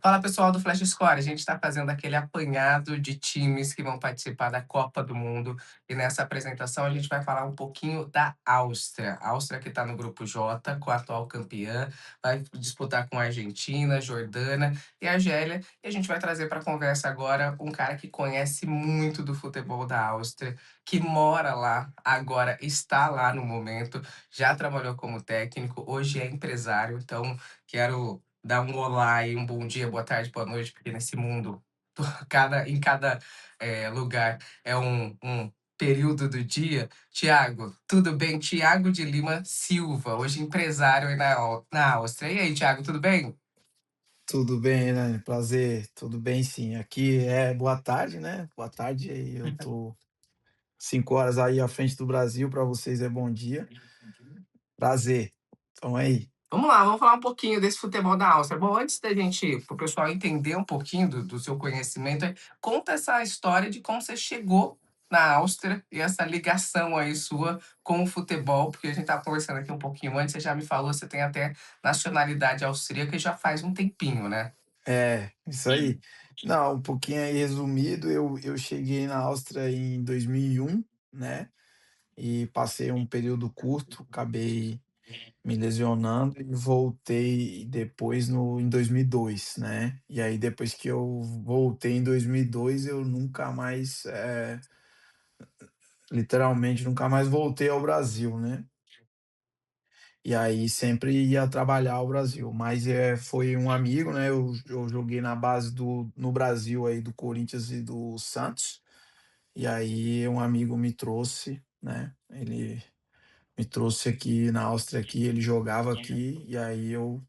Fala pessoal do Flash Score, a gente está fazendo aquele apanhado de times que vão participar da Copa do Mundo e nessa apresentação a gente vai falar um pouquinho da Áustria. A Áustria que está no grupo J, com a atual campeã, vai disputar com a Argentina, Jordânia e Argélia. E a gente vai trazer para a conversa agora um cara que conhece muito do futebol da Áustria, que mora lá, agora está lá no momento, já trabalhou como técnico, hoje é empresário, então quero dar um olá e um bom dia, boa tarde, boa noite, porque nesse mundo, em cada lugar é um período do dia. Tiago, tudo bem? Tiago de Lima Silva, hoje empresário aí na Áustria. E aí, Tiago, tudo bem? Tudo bem, né? Prazer, tudo bem sim. Aqui é boa tarde, né? Boa tarde aí, eu tô 5 horas aí à frente do Brasil, para vocês é bom dia. Prazer. Então aí. Vamos lá, vamos falar um pouquinho desse futebol da Áustria. Bom, antes da gente, para o pessoal entender um pouquinho do seu conhecimento, conta essa história de como você chegou na Áustria e essa ligação aí sua com o futebol, porque a gente estava conversando aqui um pouquinho antes, você já me falou, você tem até nacionalidade austríaca e já faz um tempinho, né? É, isso aí. Não, um pouquinho aí resumido, eu cheguei na Áustria em 2001, né? E passei um período curto, acabei me lesionando e voltei depois no em 2002, né. E aí depois que eu voltei em 2002 eu nunca mais, literalmente nunca mais voltei ao Brasil, né. E aí sempre ia trabalhar ao Brasil, mas, foi um amigo, né, eu joguei na base do no Brasil aí do Corinthians e do Santos, e aí um amigo me trouxe, né, ele me trouxe aqui na Áustria aqui, ele jogava aqui, e aí eu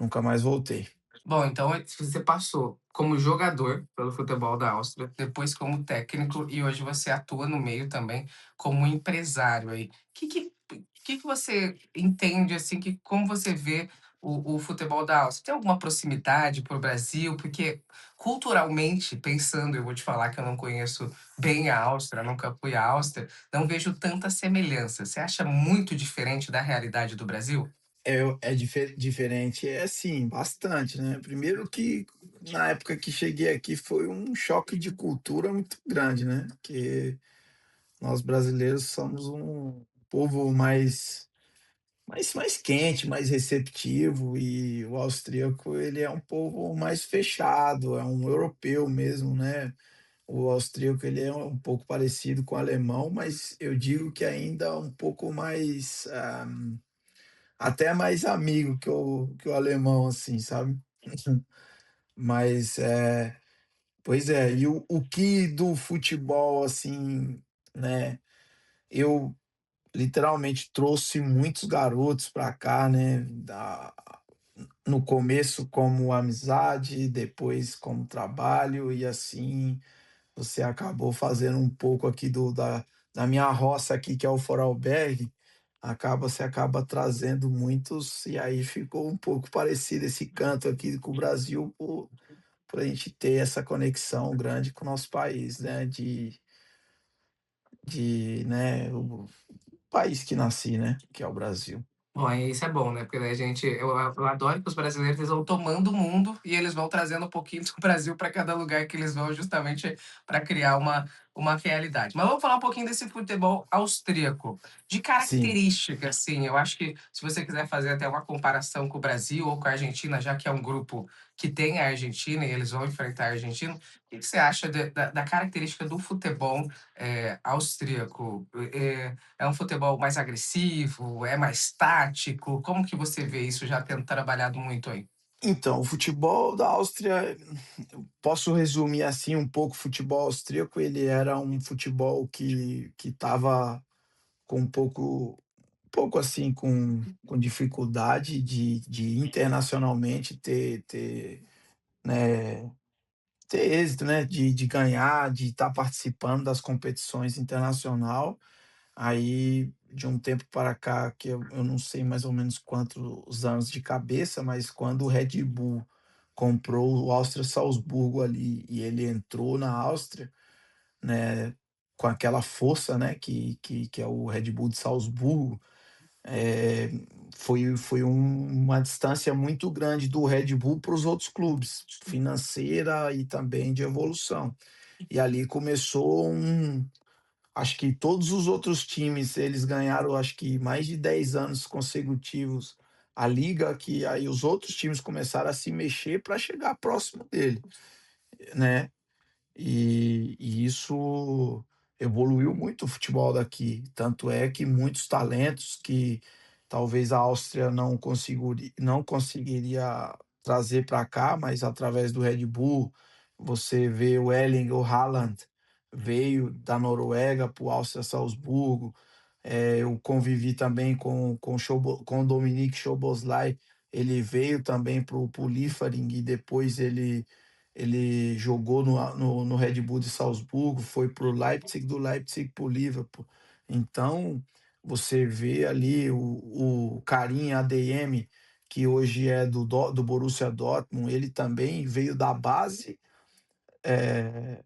nunca mais voltei. Bom, então você passou como jogador pelo futebol da Áustria, depois como técnico e hoje você atua no meio também como empresário aí. Que você entende, assim, que como você vê o futebol da Áustria? Tem alguma proximidade para o Brasil? Porque culturalmente, pensando, eu vou te falar que eu não conheço bem a Áustria, nunca fui à Áustria, não vejo tanta semelhança. Você acha muito diferente da realidade do Brasil? É diferente, é sim, bastante, né. Primeiro que na época que cheguei aqui foi um choque de cultura muito grande, né, porque nós brasileiros somos um povo mais quente, mais receptivo, e o austríaco ele é um povo mais fechado, é um europeu mesmo, né. O austríaco ele é um pouco parecido com o alemão, mas eu digo que ainda um pouco mais, até mais amigo que o alemão, assim, sabe. Mas, pois é, e o que do futebol, assim, né, eu literalmente trouxe muitos garotos para cá, né, no começo como amizade, depois como trabalho e assim você acabou fazendo um pouco aqui da minha roça aqui, que é o Vorarlberg, você acaba trazendo muitos, e aí ficou um pouco parecido esse canto aqui com o Brasil, por a gente ter essa conexão grande com o nosso país, né, né, o país que nasci, né, que é o Brasil. Bom, aí isso é bom, né, porque daí a gente eu adoro que os brasileiros eles vão tomando o mundo e eles vão trazendo um pouquinho do Brasil para cada lugar que eles vão, justamente para criar uma realidade. Mas vamos falar um pouquinho desse futebol austríaco. De Sim. característica, assim, eu acho que se você quiser fazer até uma comparação com o Brasil ou com a Argentina, já que é um grupo que tem a Argentina e eles vão enfrentar a Argentina, o que que você acha da característica do futebol, austríaco? É um futebol mais agressivo, é mais tático? Como que você vê isso já tendo trabalhado muito aí? Então, o futebol da Áustria, eu posso resumir assim um pouco: o futebol austríaco, ele era um futebol que estava com um pouco assim, com dificuldade de internacionalmente né, ter êxito, né, de ganhar, de estar participando das competições internacional. Aí, de um tempo para cá, que eu não sei mais ou menos quantos anos de cabeça, mas quando o Red Bull comprou o Áustria Salzburgo ali, e ele entrou na Áustria, né, com aquela força, né, que é o Red Bull de Salzburgo, eh, uma distância muito grande do Red Bull para os outros clubes, financeira e também de evolução. E ali começou acho que todos os outros times, eles ganharam acho que mais de 10 anos consecutivos a liga, que aí os outros times começaram a se mexer para chegar próximo dele, né. E isso evoluiu muito o futebol daqui, tanto é que muitos talentos que talvez a Áustria não conseguiria trazer para cá, mas através do Red Bull, você vê o o Haaland veio da Noruega para o Áustria Salzburgo, eu convivi também com o Dominik Szoboszlai, ele veio também para o Liefering e depois ele jogou no Red Bull de Salzburgo, foi para o Leipzig, do Leipzig para o Liverpool. Então, você vê ali o Karim Adeyemi, que hoje é do Borussia Dortmund, ele também veio da base, eh,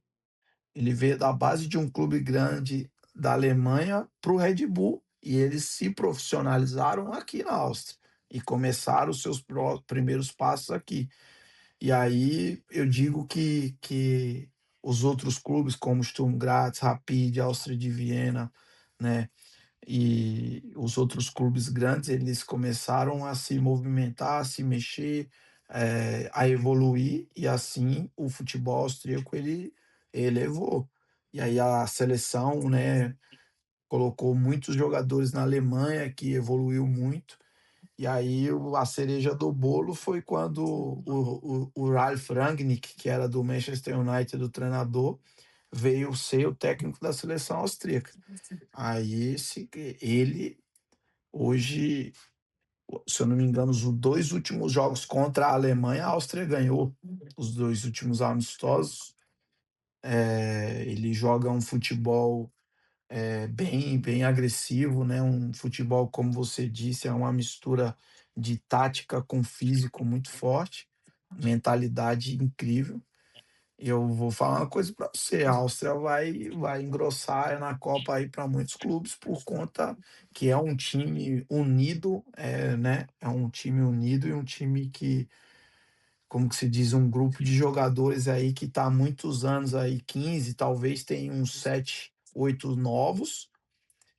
ele veio da base de um clube grande da Alemanha para o Red Bull, e eles se profissionalizaram aqui na Áustria, e começaram os seus primeiros passos aqui. E aí eu digo que os outros clubes como Sturm Graz, Rapid, Áustria de Viena, né, e os outros clubes grandes, eles começaram a se movimentar, a se mexer, a evoluir, e assim o futebol austríaco ele elevou. E aí a seleção, né, colocou muitos jogadores na Alemanha que evoluiu muito, e aí a cereja do bolo foi quando o Ralf Rangnick, que era do Manchester United, o treinador, veio ser o técnico da seleção austríaca. Aí ele hoje, se eu não me engano, os 2 últimos jogos contra a Alemanha, a Áustria ganhou os 2 últimos amistosos. Ele joga um futebol, bem agressivo, né, um futebol, como você disse, é uma mistura de tática com físico muito forte, mentalidade incrível. Eu vou falar uma coisa para você, a Áustria vai engrossar na Copa aí para muitos clubes, por conta que é um time unido, né, é um time unido e um time que, como que se diz, um grupo de jogadores aí que está há muitos anos aí, 15, talvez tem uns 7, 8 novos,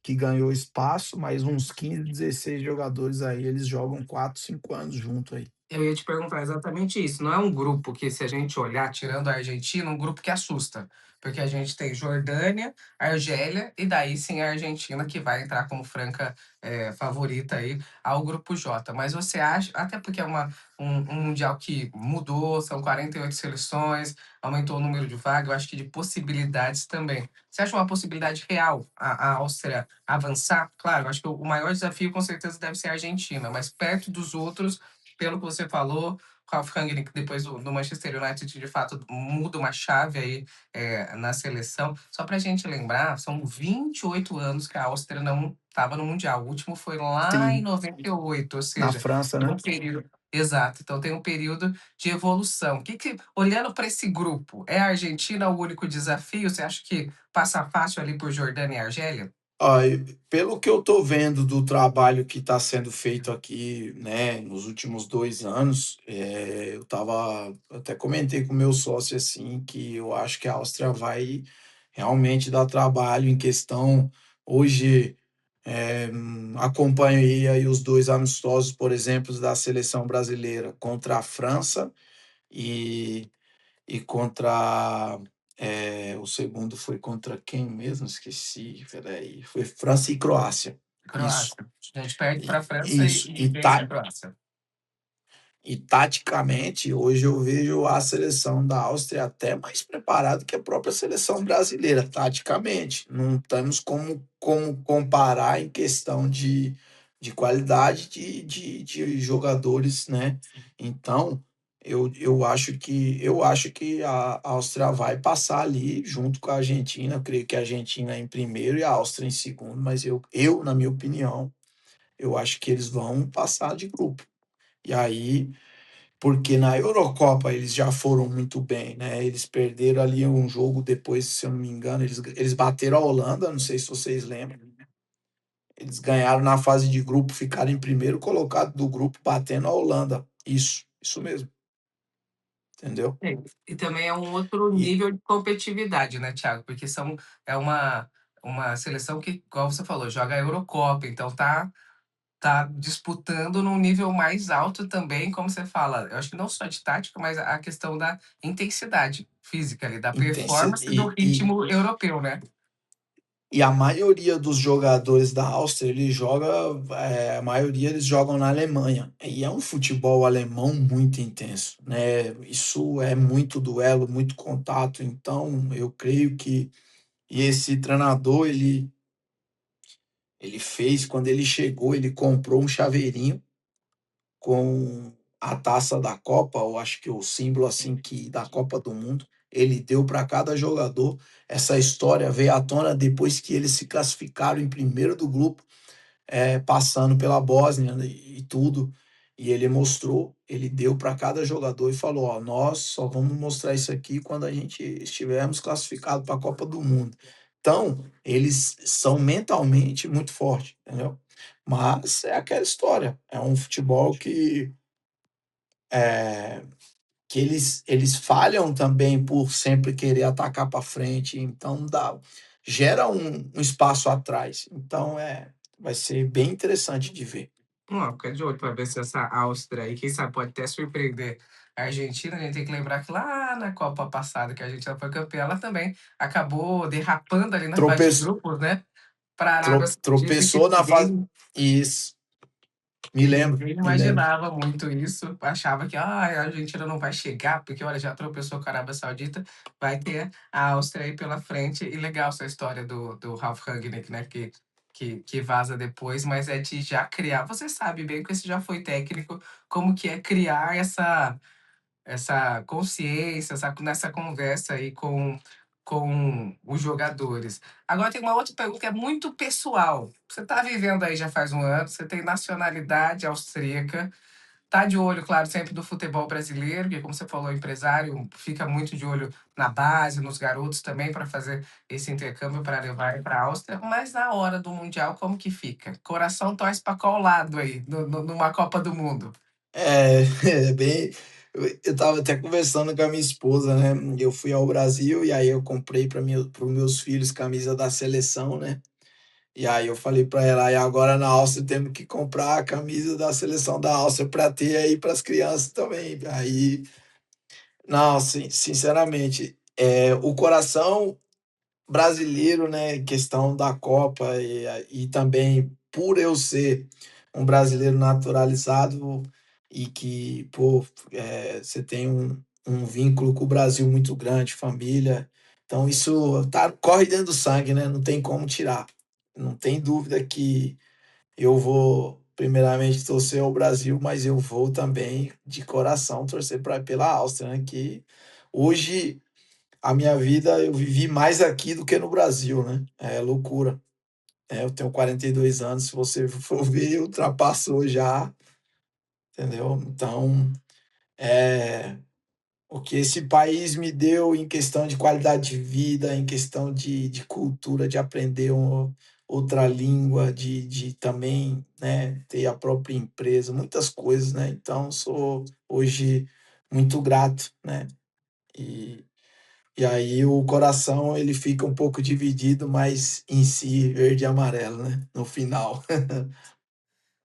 que ganhou espaço, mas uns 15, 16 jogadores aí, eles jogam 4, 5 anos junto aí. Eu ia te perguntar exatamente isso. Não é um grupo que, se a gente olhar, tirando a Argentina, um grupo que assusta. Porque a gente tem Jordânia, Argélia e daí sim a Argentina, que vai entrar como franca favorita aí ao grupo J. Mas você acha, até porque é um Mundial que mudou, são 48 seleções, aumentou o número de vagas, eu acho que de possibilidades também. Você acha uma possibilidade real a Áustria avançar? Claro, eu acho que o maior desafio com certeza deve ser a Argentina, mas perto dos outros, pelo que você falou, o Ralf Rangnick depois do Manchester United de fato muda uma chave aí, na seleção. Só para a gente lembrar, são 28 anos que a Áustria não estava no mundial, o último foi lá em Sim, 98, ou na seja, França, tem né. um período exato, então tem um período de evolução. Que olhando para esse grupo, é a Argentina o único desafio? Você acha que passa fácil ali por Jordânia e Argélia? Olha, pelo que eu tô vendo do trabalho que está sendo feito aqui, né, nos últimos 2 anos, eu até comentei com o meu sócio, assim, que eu acho que a Áustria vai realmente dar trabalho em questão hoje, acompanhei aí os 2 amistosos, por exemplo, da seleção brasileira contra a França e contra, o segundo foi contra quem mesmo? Esqueci, espera aí, foi França e Croácia. Isso. Croácia. A gente perde para a França e Isso. e vence a Croácia. E taticamente, hoje eu vejo a seleção da Áustria até mais preparada que a própria seleção brasileira, taticamente. Não temos como comparar em questão de qualidade de jogadores, né. Então, eu acho que a Áustria vai passar ali junto com a Argentina, eu creio que a Argentina é em primeiro e a Áustria em segundo, mas na minha opinião, eu acho que eles vão passar de grupo. E aí, porque na Eurocopa eles já foram muito bem, né, eles perderam ali um jogo depois, se eu não me engano, eles bateram a Holanda, não sei se vocês lembram, Eles ganharam na fase de grupo, ficaram em primeiro colocado do grupo, batendo a Holanda. Isso mesmo, entendeu? É, e também é um outro E nível de competitividade, né, Thiago? Porque é uma seleção que, igual você falou, joga a Eurocopa, então tá disputando num nível mais alto também, como você fala, eu acho que não só de tática, mas a questão da intensidade física ali, da intensi performance do ritmo europeu, né? e a maioria dos jogadores da Áustria, ele joga, a maioria eles jogam na Alemanha. E é um futebol alemão muito intenso, né? Isso é muito duelo, muito contato. Então, eu creio que e esse treinador, ele fez, quando ele chegou, ele comprou um chaveirinho com a taça da Copa, ou acho que o símbolo assim que da Copa do Mundo. Ele deu para cada jogador. Essa história veio à tona depois que eles se classificaram em primeiro do grupo, passando pela Bósnia, né, e tudo. E ele mostrou, ele deu para cada jogador e falou: Ó, nós só vamos mostrar isso aqui quando a gente estivermos classificados para a Copa do Mundo. Então, eles são mentalmente muito fortes, entendeu? Mas é aquela história, é um futebol é, que eles falham também por sempre querer atacar para frente, então gera um espaço atrás. Então vai ser bem interessante de ver. Fica de olho para ver se essa Áustria aí, quem sabe, pode até surpreender a Argentina. A gente tem que lembrar que lá na Copa passada, que a Argentina foi campeã, ela também acabou derrapando ali na fase de Tropeçou, grupos, né? Para a Arábia Saudita, que tropeçou na fase. Isso, ninguém me lembro. imaginava muito isso. Achava que a Argentina não vai chegar, porque olha, já tropeçou com a Arábia Saudita, vai ter a Áustria aí pela frente. E legal essa história do Ralf Rangnick, né? Que vaza depois, mas é de já criar. Você sabe bem que você já foi técnico, como que é criar essa consciência, nessa conversa aí com os jogadores. Agora tem uma outra pergunta que é muito pessoal. Você está vivendo aí já faz um ano, você tem nacionalidade austríaca, tá de olho, claro, sempre do futebol brasileiro, que como você falou, empresário fica muito de olho na base, nos garotos também, para fazer esse intercâmbio para levar para a Áustria, mas na hora do Mundial, como que fica? Coração torce para qual lado aí, numa Copa do Mundo? É, é bem. Eu estava até conversando com a minha esposa, né? Eu fui ao Brasil e aí eu comprei para os meus filhos camisa da seleção, né? E aí eu falei para ela, e agora na Áustria temos que comprar a camisa da seleção da Áustria para ter aí para as crianças também. Aí, não, sinceramente, o coração brasileiro, né, em questão da Copa e também por eu ser um brasileiro naturalizado e que, pô, você tem um vínculo com o Brasil muito grande, família. Então isso corre dentro do sangue, né? Não tem como tirar. Não tem dúvida que eu vou primeiramente torcer ao Brasil, mas eu vou também de coração torcer pela Áustria, né? Que hoje a minha vida eu vivi mais aqui do que no Brasil, né? É loucura. Eu tenho 42 anos, se você for ver, ultrapassou já, entendeu? Então, é, o que esse país me deu em questão de qualidade de vida, em questão de cultura, de aprender outra língua, de também, né, ter a própria empresa, muitas coisas, né? Então, sou hoje muito grato, né? E E aí o coração ele fica um pouco dividido, mas em si verde e amarelo, né, no final.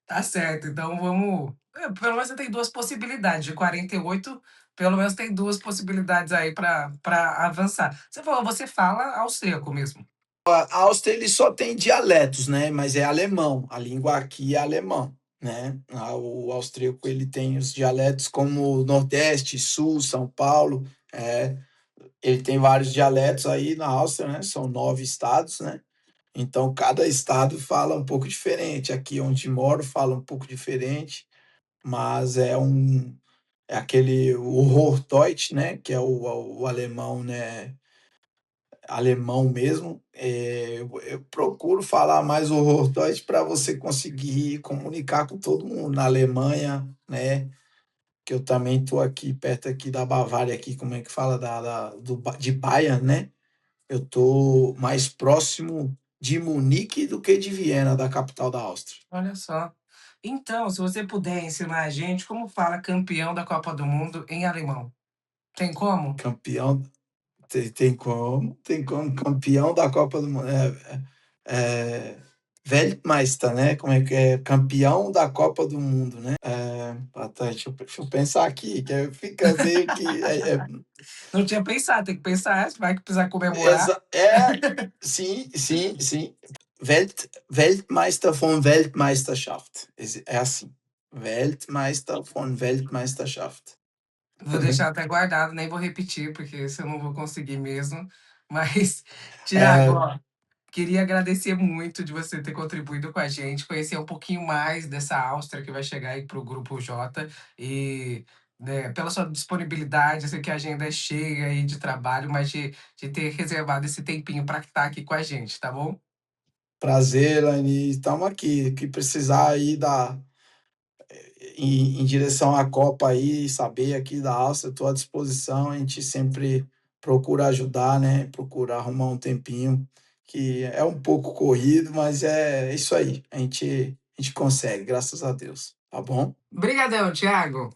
Tá certo, então vamos. Pelo menos você tem duas possibilidades. De 48, pelo menos tem duas possibilidades aí para avançar. Você falou, você fala austríaco mesmo. A Áustria ele só tem dialetos, né, mas é alemão, a língua aqui é alemão, né. O austríaco ele tem os dialetos como Nordeste, Sul, São Paulo, ele tem vários dialetos aí na Áustria, né, são 9 estados, né, então cada estado fala um pouco diferente. Aqui onde moro fala um pouco diferente, mas é aquele o Hochdeutsch, né, que é o alemão, né, alemão mesmo. Eu procuro falar mais o Hochdeutsch para você conseguir comunicar com todo mundo. Na Alemanha, né, que eu também estou aqui perto aqui da Bavária aqui, como é que fala? De Bayern, né, eu estou mais próximo, de Munique do que de Viena, da capital da Áustria. Olha só. Então, se você puder ensinar a gente como fala campeão da Copa do Mundo em alemão, tem como? Campeão, tem como, campeão da Copa do Mundo. Weltmeister, né? Como é que é? Campeão da Copa do Mundo, né? Deixa eu pensar aqui, que fica meio que. Não tinha pensado, tem que pensar, vai que precisar comemorar. Sim, sim, sim. Weltmeister von Weltmeisterschaft. É assim. Weltmeister von Weltmeisterschaft. Vou deixar até guardado, nem vou repetir, porque isso eu não vou conseguir mesmo. Mas, Tiago, É, ó, queria agradecer muito de você ter contribuído com a gente, conhecer um pouquinho mais dessa Áustria que vai chegar aí para o Grupo J e, né, pela sua disponibilidade, eu sei que a agenda é cheia aí de trabalho, mas de ter reservado esse tempinho para estar aqui com a gente, tá bom? prazer, Laine. Estamos aqui. Que precisar aí em direção à Copa aí, saber aqui da Áustria, estou à disposição. A gente sempre procura ajudar, né? Procura arrumar um tempinho, que é um pouco corrido, mas é isso aí. A gente consegue, graças a Deus. Tá bom? Obrigadão, Tiago.